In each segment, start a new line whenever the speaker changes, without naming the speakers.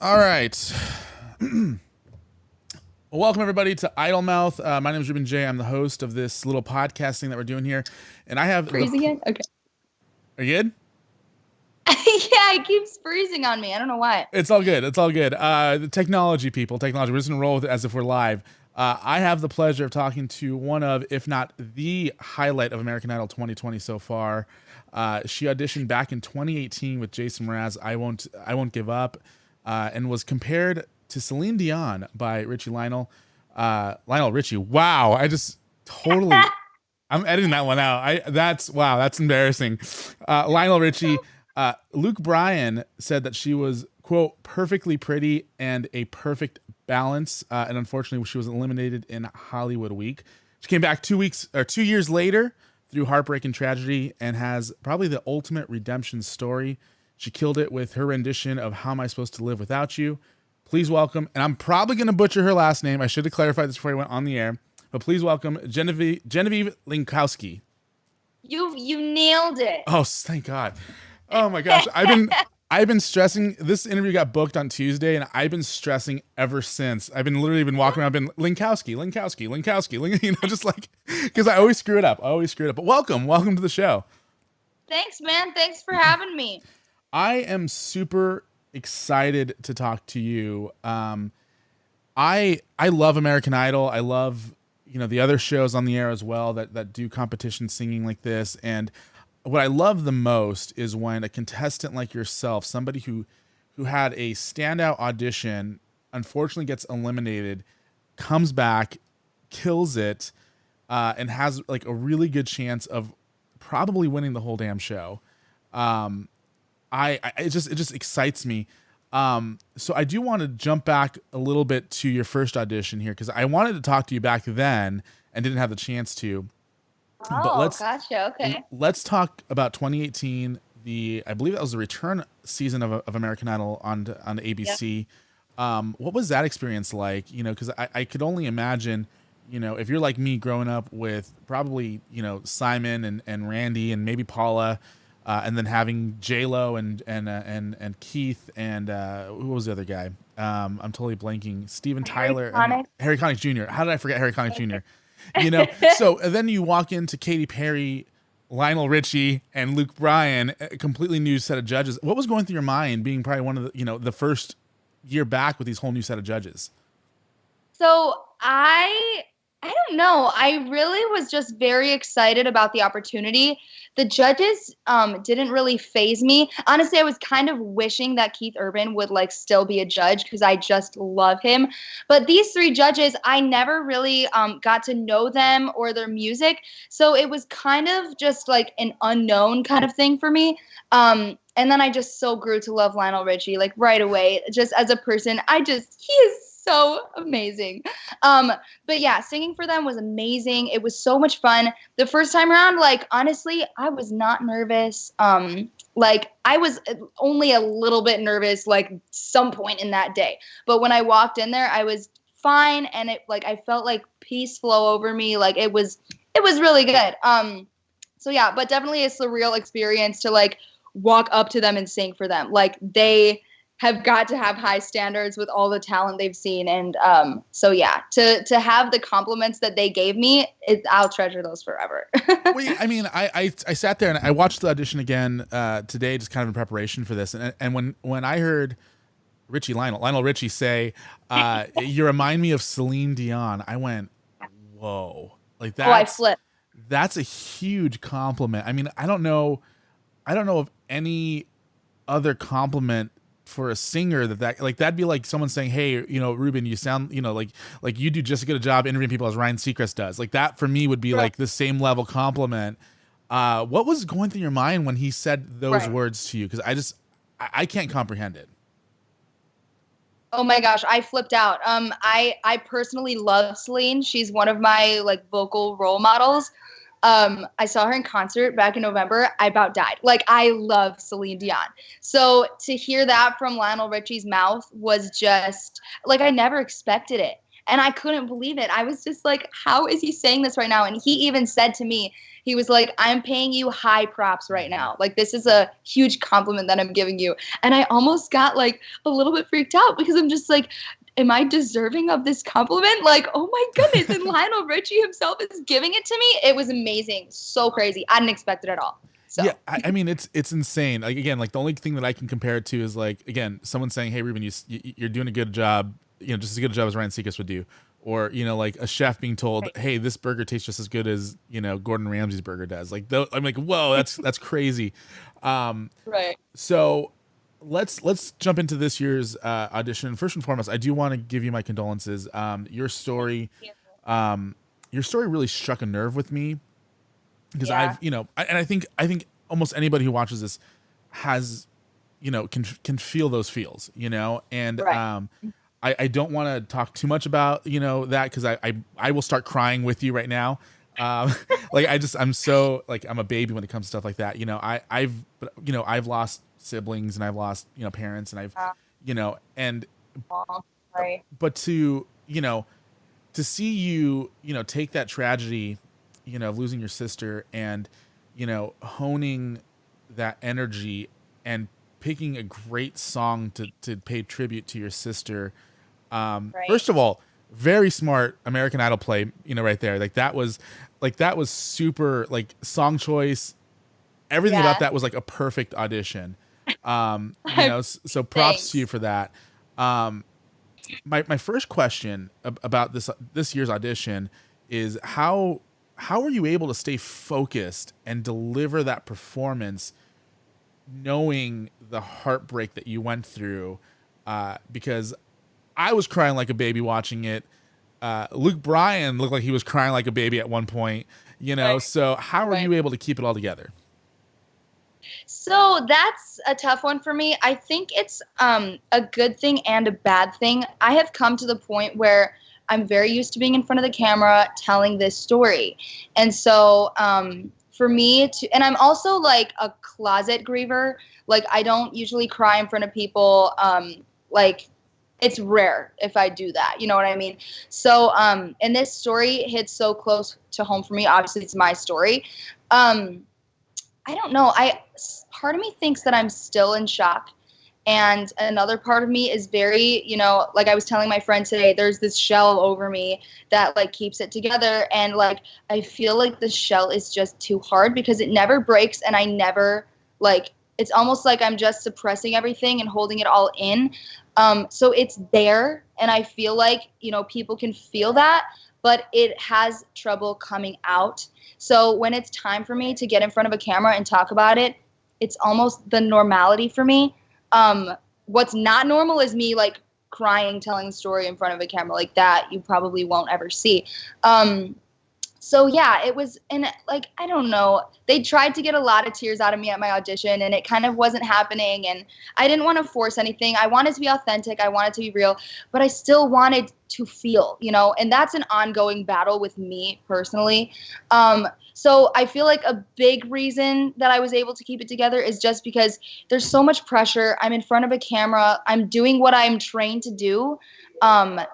All right. Well, welcome everybody to Idlemouth. My name is Ruben Jay. I'm the host of this little podcasting that we're doing here, and I have
freezing it. Okay.
Are you good?
Yeah, it keeps freezing on me. I don't know why.
It's all good. It's all good. The technology, people. Technology. We're just gonna roll with it as if we're live. I have the pleasure of talking to one of, if not the highlight of American Idol 2020 so far. She auditioned back in 2018 with Jason Mraz. I won't give up. And was compared to Celine Dion by Lionel Richie. Wow, I just totally. I'm editing that one out. That's embarrassing. Lionel Richie. Luke Bryan said that she was, quote, perfectly pretty and a perfect balance. And unfortunately, she was eliminated in Hollywood Week. She came back 2 years later through heartbreak and tragedy, and has probably the ultimate redemption story. She killed it with her rendition of How Am I Supposed to Live Without You? Please welcome, and I'm probably going to butcher her last name. I should have clarified this before I went on the air. But please welcome Genevieve Linkowski.
You nailed it.
Oh, thank God. Oh my gosh. I've been stressing. This interview got booked on Tuesday, and I've been stressing ever since. I've been literally walking around, Linkowski, just like, because I always screw it up. But welcome to the show.
Thanks, man. Thanks for having me.
I am super excited to talk to you. I love American Idol. I love, the other shows on the air as well that do competition singing like this. And what I love the most is when a contestant like yourself, somebody who had a standout audition, unfortunately gets eliminated, comes back, kills it, and has like a really good chance of probably winning the whole damn show. It just excites me. So I do want to jump back a little bit to your first audition here, because I wanted to talk to you back then and didn't have the chance to.
Oh, gotcha. Okay.
Let's talk about 2018. I believe that was the return season of American Idol on ABC. Yep. What was that experience like? Because I could only imagine, if you're like me growing up with probably, Simon and Randy and maybe Paula, and then having J-Lo and Keith and who was the other guy? I'm totally blanking. Steven Tyler and Harry Connick Jr. How did I forget Harry Connick Jr.? So then you walk into Katy Perry, Lionel Richie, and Luke Bryan, a completely new set of judges. What was going through your mind being probably one of the, the first year back with these whole new set of judges?
So I don't know. I really was just very excited about the opportunity. The judges didn't really faze me. Honestly, I was kind of wishing that Keith Urban would still be a judge, because I just love him. But these three judges, I never really got to know them or their music. So it was kind of just like an unknown kind of thing for me. And then I just so grew to love Lionel Richie right away. Just as a person, he is so amazing. But yeah, singing for them was amazing. It was so much fun. The first time around, honestly, I was not nervous. I was only a little bit nervous, some point in that day. But when I walked in there, I was fine, and I felt peace flow over me. It was really good. So yeah, but definitely a surreal experience to walk up to them and sing for them. They have got to have high standards with all the talent they've seen. And so, yeah, to have the compliments that they gave me, I'll treasure those forever.
Well, I mean, I sat there and I watched the audition again today, just kind of in preparation for this. And when I heard Lionel Richie say, you remind me of Celine Dion, I went, whoa.
I flipped.
That's a huge compliment. I mean, I don't know of any other compliment for a singer that'd be like someone saying, hey, Ruben, you sound, like you do just as good a job interviewing people as Ryan Seacrest does. That for me would be the same level compliment. What was going through your mind when he said those words to you? Because I can't comprehend it.
Oh my gosh, I flipped out. I personally love Celine. She's one of my vocal role models. I saw her in concert back in November. I about died. I love Celine Dion. So to hear that from Lionel Richie's mouth was just I never expected it. And I couldn't believe it. I was just how is he saying this right now? And he even said to me, He was like, I'm paying you high props right now. Like, this is a huge compliment that I'm giving you. And I almost got like a little bit freaked out because I'm just like, am I deserving of this compliment? Like, oh my goodness. And Lionel Richie himself is giving it to me. It was amazing. So crazy. I didn't expect it at all. So.
Yeah, I mean, it's insane. Like, again, like the only thing that I can compare it to is like, again, someone saying, "Hey, Ruben, you're doing a good job. You know, just as good a job as Ryan Seacrest would do." Or, you know, like a chef being told, right, "Hey, this burger tastes just as good as, you know, Gordon Ramsay's burger does." Like, I'm like, whoa, that's crazy.
Right.
So let's jump into this year's audition. First and foremost, I do want to give you my condolences. Your story really struck a nerve with me. Because I've, you know, I think almost anybody who watches this has, you know, can feel those feels, you know, and right. I don't want to talk too much about, you know, that because I will start crying with you right now. Like I'm so like I'm a baby when it comes to stuff like that. You know, I've lost siblings and I've lost, you know, parents and I've, you know, and
right.
But to, you know, to see you, you know, take that tragedy, you know, of losing your sister and, you know, honing that energy and picking a great song to pay tribute to your sister. Right. First of all, very smart American Idol play, you know, right there. Like that was super, like song choice. Everything about that was like a perfect audition. You know, so props to you for that. My first question about this year's audition is how were you able to stay focused and deliver that performance knowing the heartbreak that you went through? Because I was crying like a baby watching it. Luke Bryan looked like he was crying like a baby at one point, you know, right. So how were you able to keep it all together?
So that's a tough one for me. I think it's a good thing and a bad thing. I have come to the point where I'm very used to being in front of the camera telling this story. And so for me and I'm also like a closet griever. Like I don't usually cry in front of people. Like it's rare if I do that. You know what I mean? So and this story hits so close to home for me. Obviously it's my story. I don't know. Part of me thinks that I'm still in shock. And another part of me is very, you know, like I was telling my friend today, there's this shell over me that like keeps it together. And like, I feel like the shell is just too hard because it never breaks. And I never like, it's almost like I'm just suppressing everything and holding it all in. So it's there. And I feel like, you know, people can feel that, but it has trouble coming out. So when it's time for me to get in front of a camera and talk about it, it's almost the normality for me. What's not normal is me like crying, telling the story in front of a camera like that. You probably won't ever see. So yeah, it was, and like, I don't know, they tried to get a lot of tears out of me at my audition and it kind of wasn't happening. And I didn't want to force anything. I wanted to be authentic. I wanted to be real, but I still wanted to feel, you know, and that's an ongoing battle with me personally. So I feel like a big reason that I was able to keep it together is just because there's so much pressure. I'm in front of a camera. I'm doing what I'm trained to do. And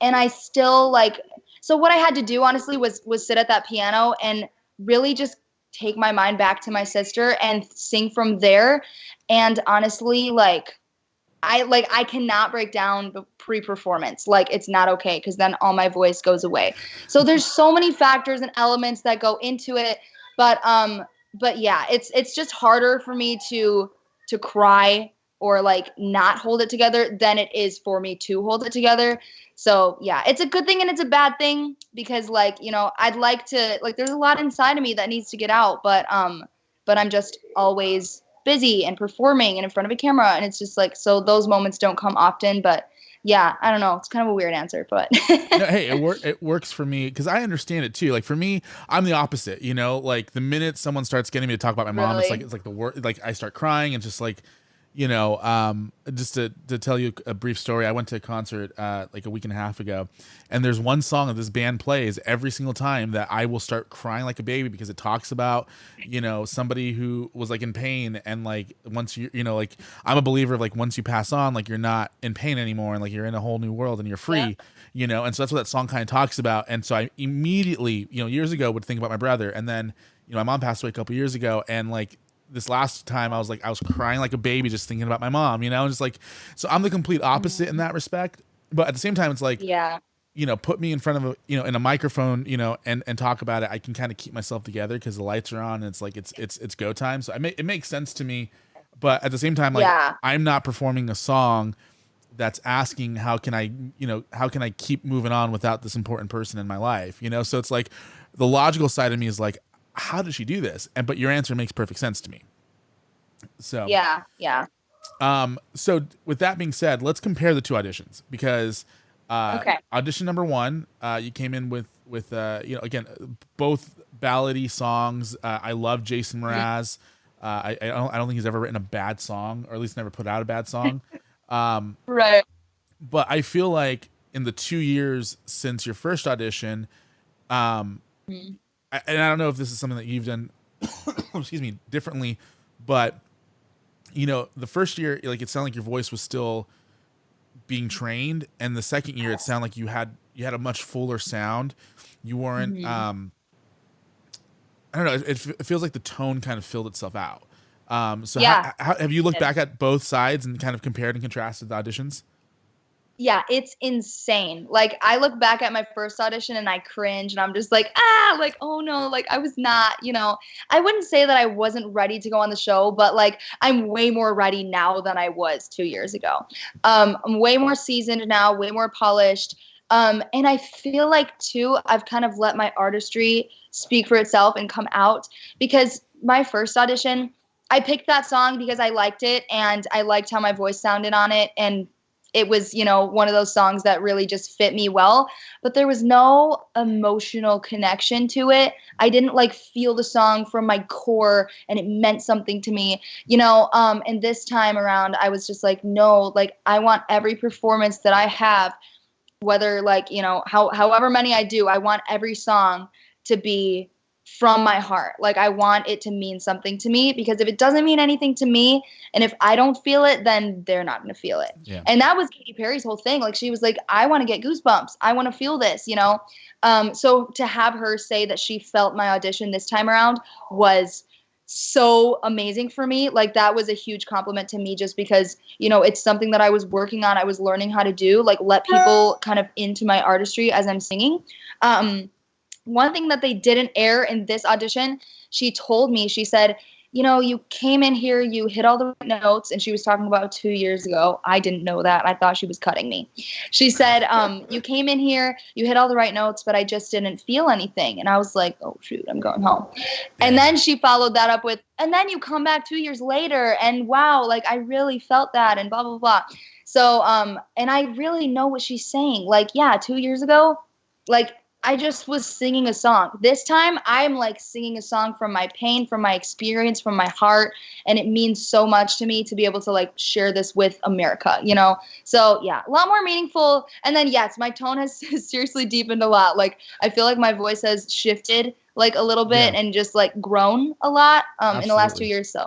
I still like, so what I had to do honestly was sit at that piano and really just take my mind back to my sister and sing from there. And honestly, like, I cannot break down the pre-performance. Like it's not okay because then all my voice goes away. So there's so many factors and elements that go into it. But yeah, it's just harder for me to cry or like not hold it together than it is for me to hold it together. So yeah, it's a good thing and it's a bad thing because like, you know, I'd like to like there's a lot inside of me that needs to get out, but I'm just always busy and performing and in front of a camera and it's just like so those moments don't come often. But yeah, I don't know, it's kind of a weird answer, but
no, hey, it works for me because I understand it too. Like for me, I'm the opposite, you know, like the minute someone starts getting me to talk about my mom, it's like the word, like I start crying and just like, just to tell you a brief story, I went to a concert like a week and a half ago, and there's one song that this band plays every single time that I will start crying like a baby, because it talks about, somebody who was like in pain, and like once like I'm a believer of like once you pass on, like you're not in pain anymore, and like you're in a whole new world and you're free, and so that's what that song kind of talks about. And so I immediately, years ago would think about my brother, and then my mom passed away a couple years ago, and like this last time I was crying like a baby just thinking about my mom, and just like, so I'm the complete opposite in that respect. But at the same time, it's like, put me in front of in a microphone, and talk about it. I can kind of keep myself together because the lights are on and it's like, it's go time. So it makes sense to me. But at the same time, like I'm not performing a song that's asking, how can I keep moving on without this important person in my life? So it's like the logical side of me is like, how did she do this? But your answer makes perfect sense to me. So so with that being said, let's compare the two auditions, because audition number one, you came in with again, both ballady songs. I love Jason Mraz. I don't think he's ever written a bad song, or at least never put out a bad song.
Right.
But I feel like in the 2 years since your first audition, and I don't know if this is something that you've done, excuse me, differently, but the first year, like it sounded like your voice was still being trained, and the second year it sounded like you had a much fuller sound. You weren't, I don't know. It feels like the tone kind of filled itself out. So how have you looked back at both sides and kind of compared and contrasted the auditions?
Yeah, it's insane. Like, I look back at my first audition and I cringe, and I'm just like, like, oh no, like I was not, I wouldn't say that I wasn't ready to go on the show, but like I'm way more ready now than I was 2 years ago. I'm way more seasoned now, way more polished. And I feel like too, I've kind of let my artistry speak for itself and come out, because my first audition, I picked that song because I liked it and I liked how my voice sounded on it, and it was, one of those songs that really just fit me well, but there was no emotional connection to it. I didn't like feel the song from my core and it meant something to me, and this time around I was just like, no, like I want every performance that I have, whether like, however many I do, I want every song to be from my heart. Like I want it to mean something to me, because if it doesn't mean anything to me and if I don't feel it, then they're not going to feel it. Yeah. And that was Katy Perry's whole thing. Like she was like, I want to get goosebumps. I want to feel this, So to have her say that she felt my audition this time around was so amazing for me. Like that was a huge compliment to me, just because, it's something that I was working on. I was learning how to do, like let people kind of into my artistry as I'm singing. One thing that they didn't air in this audition, she told me, she said, you came in here, you hit all the right notes. And she was talking about 2 years ago. I didn't know that. I thought she was cutting me. She said, you came in here, you hit all the right notes, but I just didn't feel anything. And I was like, oh, shoot, I'm going home. And then she followed that up with, and then you come back 2 years later and wow, like I really felt that and blah, blah, blah. So, and I really know what she's saying. Like, yeah, 2 years ago, like, I just was singing a song. This time I'm like singing a song from my pain, from my experience, from my heart. And it means so much to me to be able to like share this with America, So yeah, a lot more meaningful. And then yes, my tone has seriously deepened a lot. Like I feel like my voice has shifted like a little bit and just like grown a lot in the last 2 years. So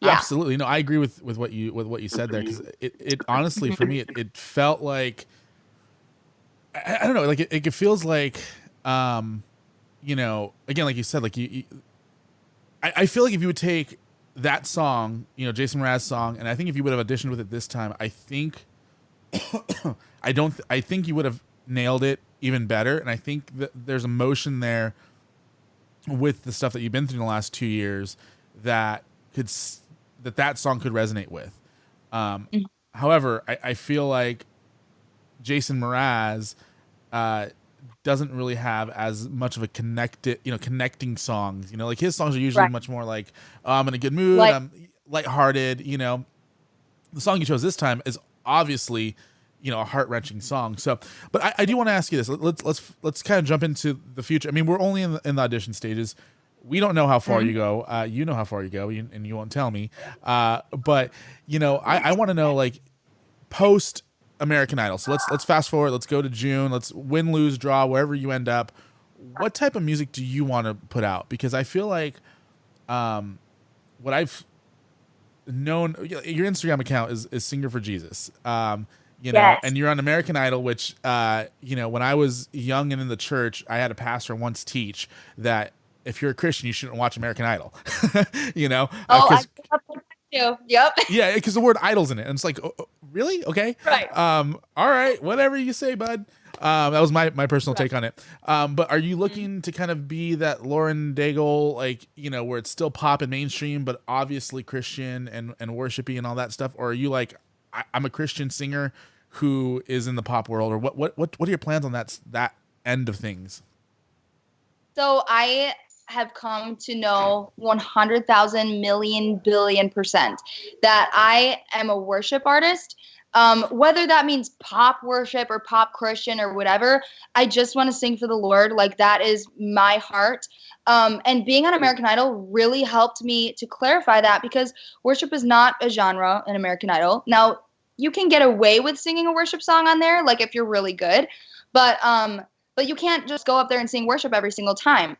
yeah.
Absolutely. No, I agree with what you said there. Cause it honestly, for me, it felt like, I don't know, like it feels like, again, like you said, like I feel like if you would take that song, Jason Mraz's song, and I think if you would have auditioned with it this time, I think, I think you would have nailed it even better. And I think that there's emotion there with the stuff that you've been through in the last 2 years that that song could resonate with. However, I feel like Jason Mraz doesn't really have as much of a connecting songs. Like his songs are usually much more like, oh, I'm in a good mood, I'm lighthearted. The song you chose this time is obviously, a heart-wrenching song. So, but I do want to ask you this. Let's kind of jump into the future. I mean, we're only in the audition stages. we don't know how far you go. You know how far you go, and you won't tell me. But I want to know, like, post American Idol. So let's fast forward. Let's go to June. Let's win, lose, draw, wherever you end up. What type of music do you want to put out? Because I feel like, what I've known, your Instagram account is Singer for Jesus.
Yes.
And you're on American Idol, which, when I was young and in the church, I had a pastor once teach that if you're a Christian, you shouldn't watch American Idol.
Oh, I too. Yep.
Yeah, because the word idol's in it. And it's like, oh, really? Okay.
Right.
All right. Whatever you say, bud. That was my personal take on it. But are you looking to kind of be that Lauren Daigle, like, where it's still pop and mainstream, but obviously Christian and worshipy and all that stuff? Or are you like, I'm a Christian singer who is in the pop world? Or what are your plans on that end of things?
So I have come to know 100,000 million billion % that I am a worship artist. Whether that means pop worship or pop Christian or whatever, I just want to sing for the Lord. Like, that is my heart. And being on American Idol really helped me to clarify that, because worship is not a genre in American Idol. Now, you can get away with singing a worship song on there, like if you're really good, but you can't just go up there and sing worship every single time.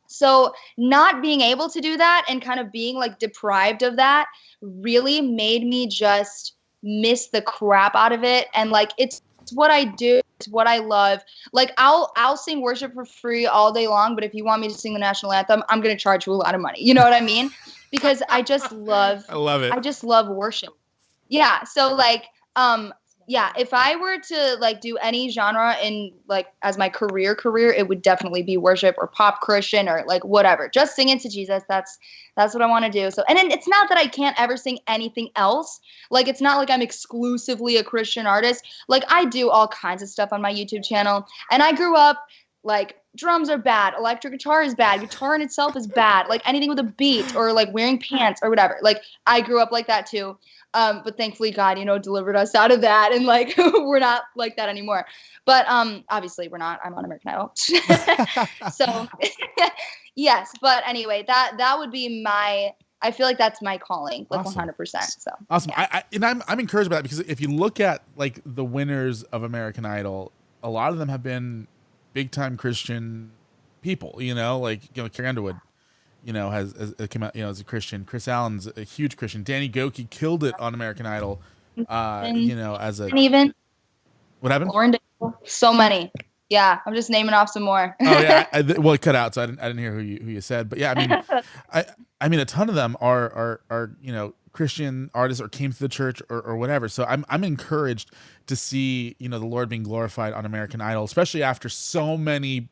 So not being able to do that and kind of being like deprived of that really made me just miss the crap out of it. And like, it's what I do. It's what I love. Like, I'll sing worship for free all day long, but if you want me to sing the national anthem, I'm going to charge you a lot of money. You know what I mean? Because I just love,
I love it.
I just love worship. Yeah. So like, yeah, if I were to like do any genre in like as my career, it would definitely be worship or pop Christian or like whatever. Just sing it to Jesus. That's what I want to do. So, and then it's not that I can't ever sing anything else. Like, it's not like I'm exclusively a Christian artist. Like, I do all kinds of stuff on my YouTube channel, and I grew up like, drums are bad, electric guitar is bad, guitar in itself is bad, like anything with a beat or like wearing pants or whatever. Like, I grew up like that too. But thankfully God, delivered us out of that, and like, we're not like that anymore. But obviously we're not. I'm on American Idol. So yes, but anyway, that would be I feel like that's my calling, like
awesome.
100%. So
awesome.
Yeah.
I'm encouraged by that, because if you look at like the winners of American Idol, a lot of them have been big time Christian people, like, Carrie Underwood, has came out, as a Christian. Chris Allen's a huge Christian. Danny Goki killed it on American Idol, as a.
And even
what happened?
Lauren Daigle, so many. Yeah, I'm just naming off some more.
Oh yeah, well, it cut out, so I didn't hear who you said, but yeah, I mean, a ton of them are Christian artists or came to the church or whatever. So I'm encouraged to see, the Lord being glorified on American Idol, especially after so many,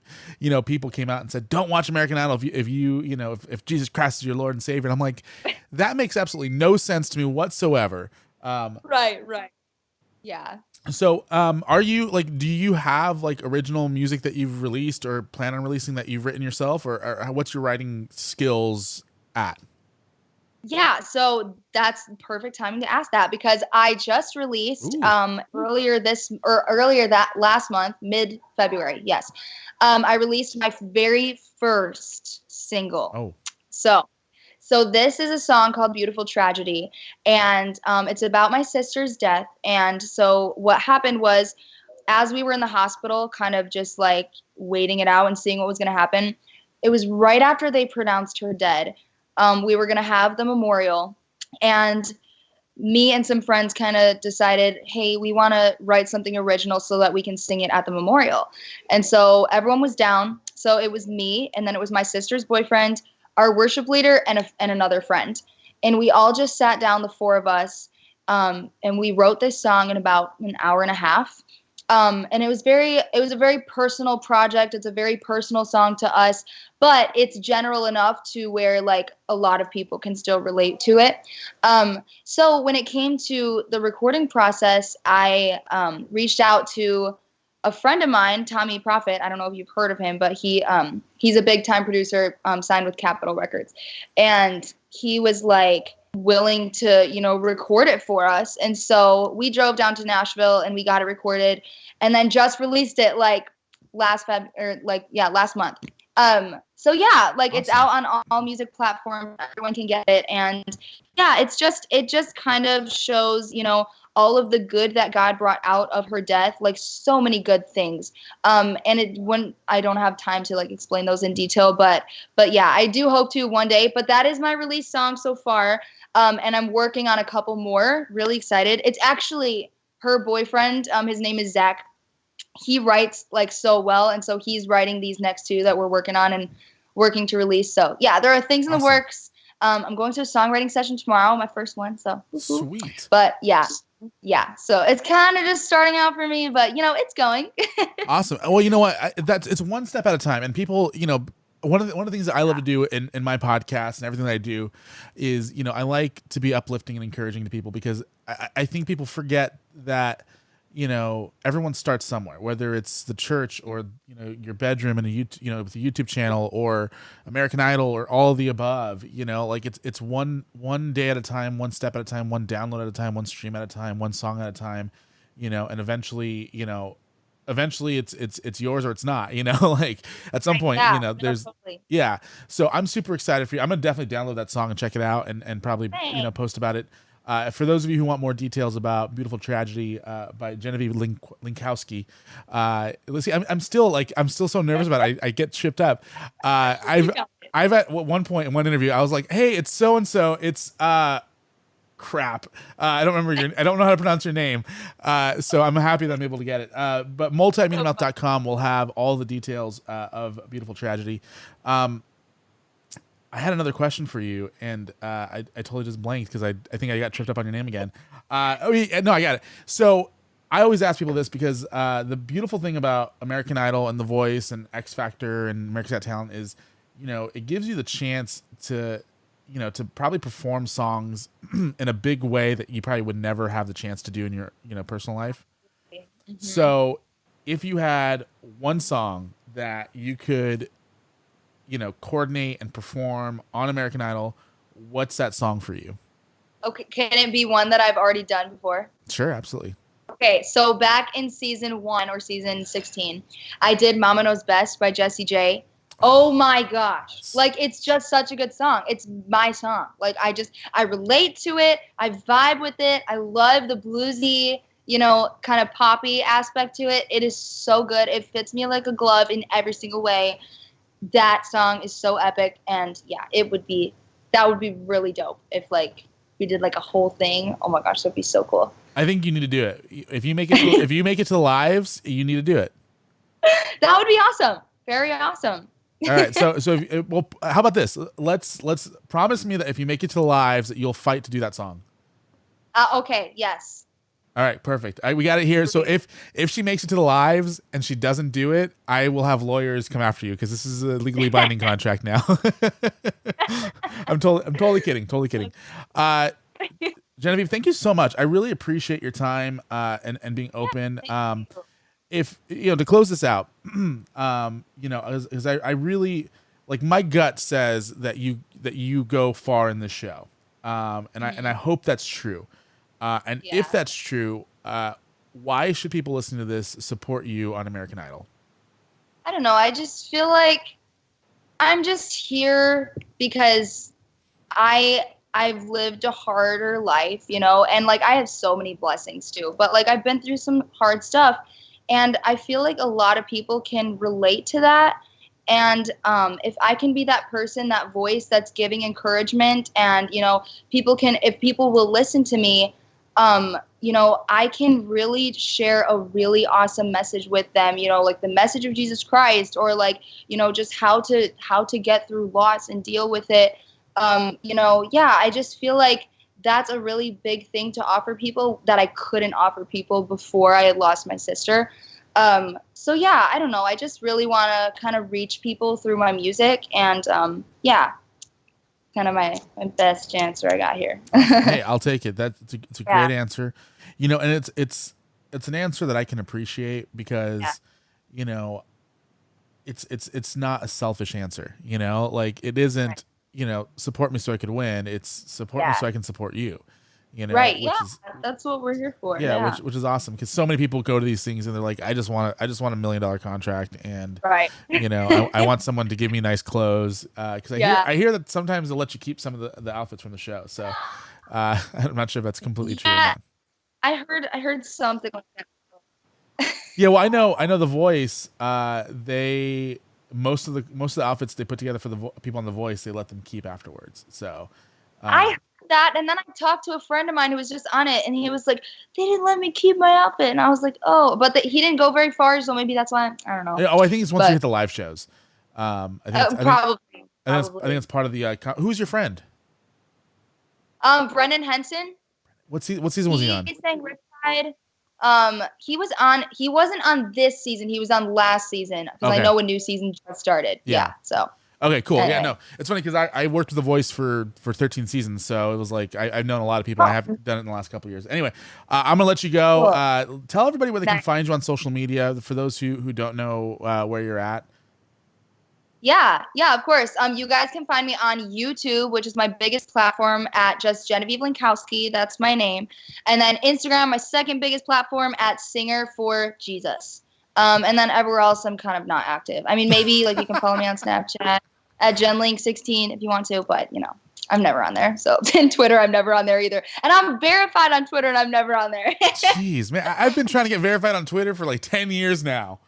people came out and said, don't watch American Idol if Jesus Christ is your Lord and Savior. And I'm like, that makes absolutely no sense to me whatsoever.
Right. Yeah.
So, are you like, do you have like original music that you've released or plan on releasing that you've written yourself, or what's your writing skills at?
Yeah, so that's perfect timing to ask that, because I just released earlier that last month, mid-February. Yes. I released my very first single.
Oh.
So this is a song called Beautiful Tragedy, and it's about my sister's death. And so what happened was, as we were in the hospital, kind of just like waiting it out and seeing what was going to happen, it was right after they pronounced her dead. We were going to have the memorial, and me and some friends kind of decided, hey, we want to write something original so that we can sing it at the memorial. And so everyone was down. So it was me, and then it was my sister's boyfriend, our worship leader, and another friend. And we all just sat down, the four of us, and we wrote this song in about an hour and a half. And it was a very personal project. It's a very personal song to us, but it's general enough to where like a lot of people can still relate to it. So when it came to the recording process, I reached out to a friend of mine, Tommy Prophet. I don't know if you've heard of him, but he's a big time producer, signed with Capitol Records. And he was like willing to, record it for us. And so we drove down to Nashville and we got it recorded, and then just released it like last month. So yeah, like it's
Awesome.
out on all music platforms. Everyone can get it, and yeah, it just kind of shows, all of the good that God brought out of her death, like so many good things. And it when I don't have time to like explain those in detail, but yeah, I do hope to one day. But that is my release song so far, and I'm working on a couple more. Really excited. It's actually her boyfriend. His name is Zach. He writes like so well, and so he's writing these next two that we're working on and working to release. So yeah, there are things in the
Awesome.
works. I'm going to a songwriting session tomorrow, my first one. So
Sweet.
but yeah, so it's kind of just starting out for me, but it's going.
Awesome. Well, you know what? It's one step at a time. And people, one of the things that I love to do in my podcast and everything that I do is, I like to be uplifting and encouraging to people, because I think people forget that, everyone starts somewhere, whether it's the church or, your bedroom and with a YouTube channel or American Idol or all of the above, like it's one day at a time, one step at a time, one download at a time, one stream at a time, one song at a time, and eventually it's yours or it's not, like at some point,
Yeah,
there's,
totally.
yeah. So I'm super excited for you. I'm gonna definitely download that song and check it out, and probably,
Thanks.
post about it. For those of you who want more details about Beautiful Tragedy, by Genevieve Linkowski, let's see, I'm still so nervous about it. I get tripped up. I've at one point in one interview, I was like, hey, it's so-and-so, it's, crap. I don't know how to pronounce your name. So I'm happy that I'm able to get it. But MultiMediaMouth.com will have all the details of Beautiful Tragedy. I had another question for you, and I totally just blanked because I think I got tripped up on your name again. No, I got it. So I always ask people this because the beautiful thing about American Idol and The Voice and X Factor and America's Got Talent is, it gives you the chance to probably perform songs in a big way that you probably would never have the chance to do in your, personal life.
Mm-hmm.
So if you had one song that you could, coordinate and perform on American Idol, what's that song for you?
Okay, can it be one that I've already done before?
Sure, absolutely.
Okay, so back in season 1 or season 16, I did Mama Knows Best by Jessie J. Oh my gosh. Like, it's just such a good song. It's my song. Like, I relate to it. I vibe with it. I love the bluesy, kind of poppy aspect to it. It is so good. It fits me like a glove in every single way. That song is so epic. And yeah, that would be really dope if like we did like a whole thing. Oh my gosh, that'd be so cool.
I think you need to do it. If you make it to the lives, you need to do it.
That would be awesome. Very awesome.
All right. So well, how about this? Let's promise me that if you make it to the lives, that you'll fight to do that song.
Okay. Yes.
All right. Perfect. We got it here. So if she makes it to the lives and she doesn't do it, I will have lawyers come after you, because this is a legally binding contract now. I'm totally kidding. Totally kidding. Genevieve, thank you so much. I really appreciate your time and being open. If to close this out, because I really, like, my gut says that you go far in this show, and I hope that's true. And if that's true, why should people listening to this support you on American Idol?
I don't know. I just feel like I'm just here because I've lived a harder life, and like I have so many blessings too, but like I've been through some hard stuff, and I feel like a lot of people can relate to that. And if I can be that person, that voice that's giving encouragement, and if people will listen to me, I can really share a really awesome message with them, like the message of Jesus Christ, or like, just how to get through loss and deal with it. I just feel like that's a really big thing to offer people that I couldn't offer people before I had lost my sister. So yeah, I don't know. I just really want to kind of reach people through my music, and kind of my best answer I got here.
Hey, I'll take it. It's a great answer, and it's an answer that I can appreciate, because it's not a selfish answer, like it isn't, support me so I could win. It's support me so I can support you.
Right.
which
Yeah.
is
That's what we're here for.
yeah,
Yeah.
which is awesome because so many people go to these things and they're like, I just want $1 million contract, and
Right.
I want someone to give me nice clothes because I hear that sometimes they'll let you keep some of the outfits from the show. So I'm not sure if that's completely true or not.
I heard something like that.
Yeah, well, I know The Voice. They most of the outfits they put together for the people on The Voice, they let them keep afterwards. So
I heard that, and then I talked to a friend of mine who was just on it, and he was like, "They didn't let me keep my outfit," and I was like, "Oh," but he didn't go very far, so maybe that's why. I don't know.
Oh, I think it's once you hit the live shows.
Probably.
I think it's part of the. Who's your friend?
Brendan Henson.
What season was he on?
He sang Riptide. He wasn't on this season. He was on last season because I know a new season just started. Yeah. So.
Okay, cool. Anyway. Yeah, no, it's funny because I worked with The Voice for 13 seasons, so it was like I've known a lot of people. I haven't done it in the last couple of years. Anyway, I'm gonna let you go. Cool. Tell everybody where they can find you on social media for those who don't know where you're at.
Yeah, of course. You guys can find me on YouTube, which is my biggest platform, at just Genavieve Linkowski. That's my name. And then Instagram, my second biggest platform, at Singer for Jesus. And then everywhere else, I'm kind of not active. I mean, maybe like you can follow me on Snapchat at GenLink16 if you want to, but I'm never on there. So in Twitter, I'm never on there either. And I'm verified on Twitter, and I'm never on there.
Jeez, man, I've been trying to get verified on Twitter for like 10 years now.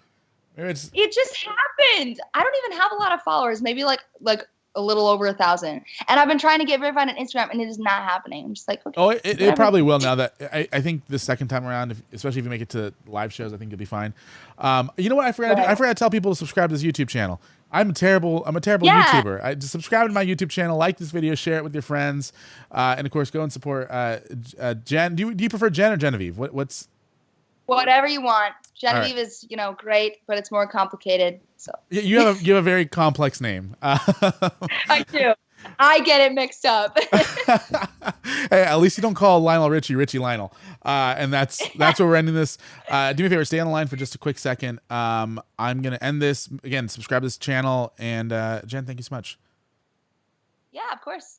It just happened. I don't even have a lot of followers, maybe like a little over 1,000. And I've been trying to get verified on Instagram, and it is not happening. I'm just like, okay.
Oh, it probably will now that I think the second time around, especially if you make it to live shows, I think you'll be fine. You know what? I forgot to tell people to subscribe to this YouTube channel. I'm a terrible YouTuber. I just subscribe to my YouTube channel, like this video, share it with your friends, and of course, go and support Jen. Do you prefer Jen or Genevieve? What's
whatever you want. Genevieve is, great, but it's more complicated. So
you have a very complex name.
I do. I get it mixed up.
Hey, at least you don't call Lionel Richie Lionel. And that's where we're ending this. Do me a favor, stay on the line for just a quick second. I'm gonna end this again. Subscribe to this channel, and Jen, thank you so much.
Yeah, of course.